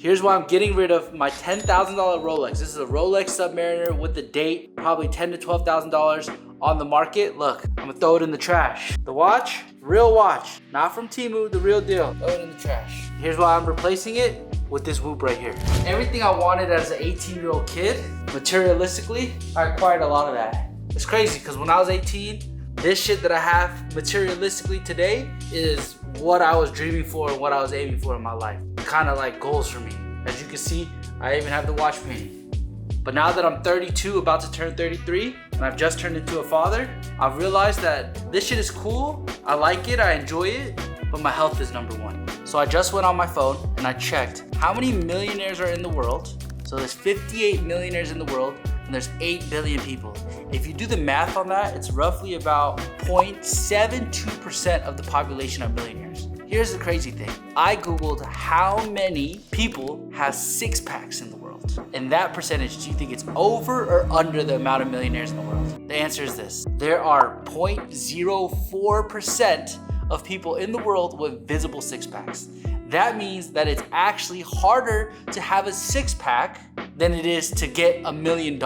Here's why I'm getting rid of my $10,000 Rolex. This is a Rolex Submariner with the date, probably $10,000 to $12,000 on the market. Look, I'm gonna throw it in the trash. The watch, real watch, not from Temu, the real deal. Throw it in the trash. Here's why I'm replacing it with this Whoop right here. Everything I wanted as an 18-year-old kid, materialistically, I acquired a lot of that. It's crazy, because when I was 18, this shit that I have materialistically today is what I was dreaming for and what I was aiming for in my life. Kind of like goals for me. As you can see, I even have the watch painting. But now that I'm 32, about to turn 33, and I've just turned into a father, I've realized that this shit is cool. I like it, I enjoy it, but my health is number one. So I just went on my phone and I checked how many millionaires are in the world. So there's 58 millionaires in the world, and there's 8 billion people. If you do the math on that, it's roughly about 0.72% of the population are millionaires. Here's the crazy thing. I Googled how many people have 6-packs in the world. And that percentage, do you think it's over or under the amount of millionaires in the world? The answer is this. There are 0.04% of people in the world with visible 6-packs. That means that it's actually harder to have a 6-pack than it is to get $1 million.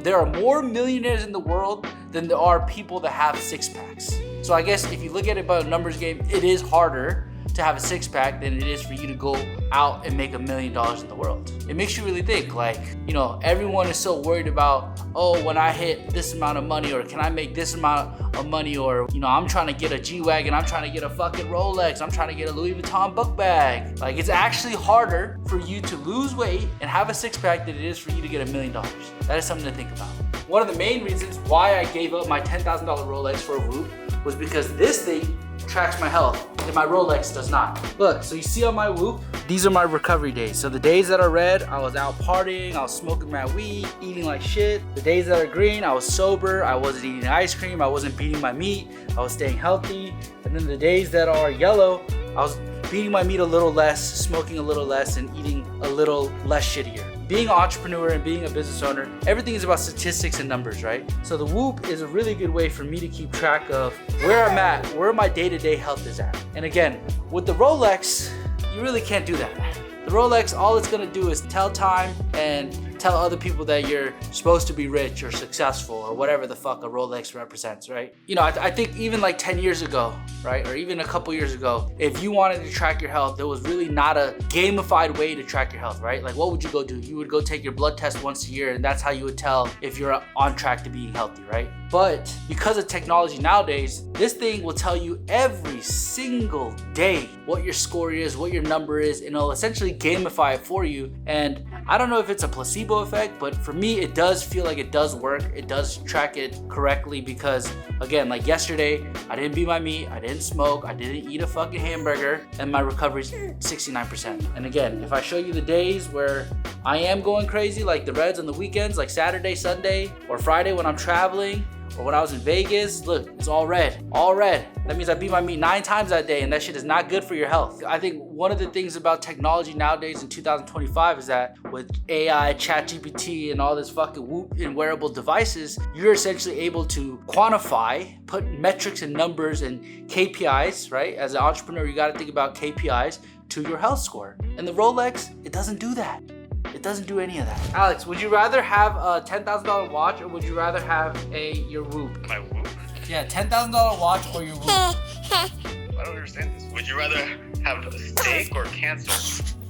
There are more millionaires in the world than there are people that have 6-packs. So I guess if you look at it by a numbers game, it is harder to have a 6-pack than it is for you to go out and make $1 million in the world. It makes you really think, like, you know, everyone is so worried about, oh, when I hit this amount of money, or can I make this amount of money, or, you know, I'm trying to get a G-Wagon, I'm trying to get a fucking Rolex, I'm trying to get a Louis Vuitton book bag. Like, it's actually harder for you to lose weight and have a 6-pack than it is for you to get $1 million. That is something to think about. One of the main reasons why I gave up my $10,000 Rolex for a Whoop was because this thing tracks my health and my Rolex does not. Look, so you see on my Whoop, these are my recovery days. So the days that are red, I was out partying, I was smoking my weed, eating like shit. The days that are green, I was sober, I wasn't eating ice cream, I wasn't beating my meat, I was staying healthy. And then the days that are yellow, I was beating my meat a little less, smoking a little less, and eating a little less shittier. Being an entrepreneur and being a business owner, everything is about statistics and numbers, right? So the Whoop is a really good way for me to keep track of where I'm at, where my day-to-day health is at. And again, with the Rolex, you really can't do that. The Rolex, all it's gonna do is tell time and tell other people that you're supposed to be rich or successful or whatever the fuck a Rolex represents, right? You know, I think even like 10 years ago, right? Or even a couple years ago, if you wanted to track your health, there was really not a gamified way to track your health, right? Like, what would you go do? You would go take your blood test once a year, and that's how you would tell if you're on track to being healthy, right? But because of technology nowadays, this thing will tell you every single day what your score is, what your number is, and it'll essentially gamify it for you. And I don't know if it's a placebo effect, but for me, it does feel like it does work. It does track it correctly because, again, like yesterday, I didn't beat my meat, I didn't smoke, I didn't eat a fucking hamburger, and my recovery's 69%. And again, if I show you the days where I am going crazy, like the reds on the weekends, like Saturday, Sunday, or Friday when I'm traveling, or when I was in Vegas, look, it's all red, all red. That means I beat my meat 9 times that day, and that shit is not good for your health. I think one of the things about technology nowadays in 2025 is that with AI, ChatGPT, and all this fucking Whoop and wearable devices, you're essentially able to quantify, put metrics and numbers and KPIs, right? As an entrepreneur, you gotta think about KPIs to your health score. And the Rolex, it doesn't do that. It doesn't do any of that. Alex, would you rather have a $10,000 watch or would you rather have your Whoop? My Whoop? Yeah, $10,000 watch or your Whoop. I don't understand this. Would you rather have a steak or cancer?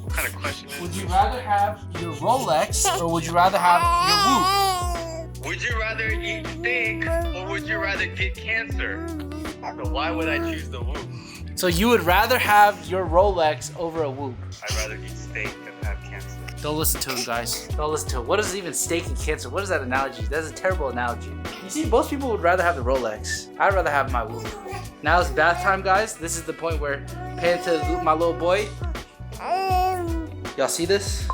What kind of question is Would you rather have your Rolex or would you rather have your Whoop? Would you rather eat steak or would you rather get cancer? So why would I choose the Whoop? So you would rather have your Rolex over a Whoop? I'd rather eat steak than have cancer. Don't listen to him, guys. Don't listen to him. What is even steak and cancer? What is that analogy? That's a terrible analogy. You see, most people would rather have the Rolex. I'd rather have my Whoop. Now it's bath time, guys. This is the point where pan to my little boy. Y'all see this?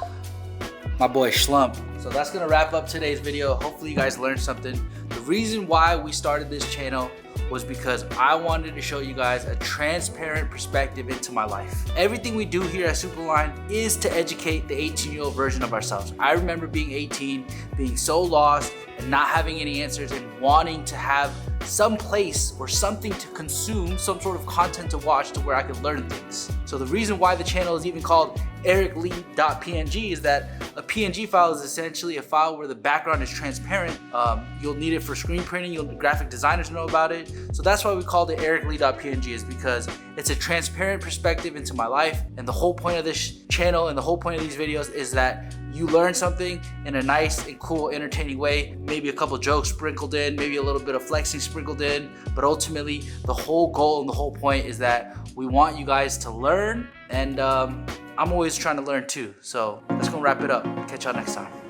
My boy Schlump. So that's gonna wrap up today's video. Hopefully you guys learned something. The reason why we started this channel was because I wanted to show you guys a transparent perspective into my life. Everything we do here at Superline is to educate the 18-year-old version of ourselves. I remember being 18, being so lost and not having any answers and wanting to have some place or something to consume, some sort of content to watch to where I could learn things. So the reason why the channel is even called ericlee.png is that a PNG file is essentially a file where the background is transparent. You'll need it for screen printing. Graphic designers know about it. So that's why we called it ericlee.png, is because it's a transparent perspective into my life. And the whole point of this channel and the whole point of these videos is that you learn something in a nice and cool, entertaining way. Maybe a couple jokes sprinkled in, maybe a little bit of flexing sprinkled in. But ultimately, the whole goal and the whole point is that we want you guys to learn. And I'm always trying to learn too. So let's go wrap it up. Catch y'all next time.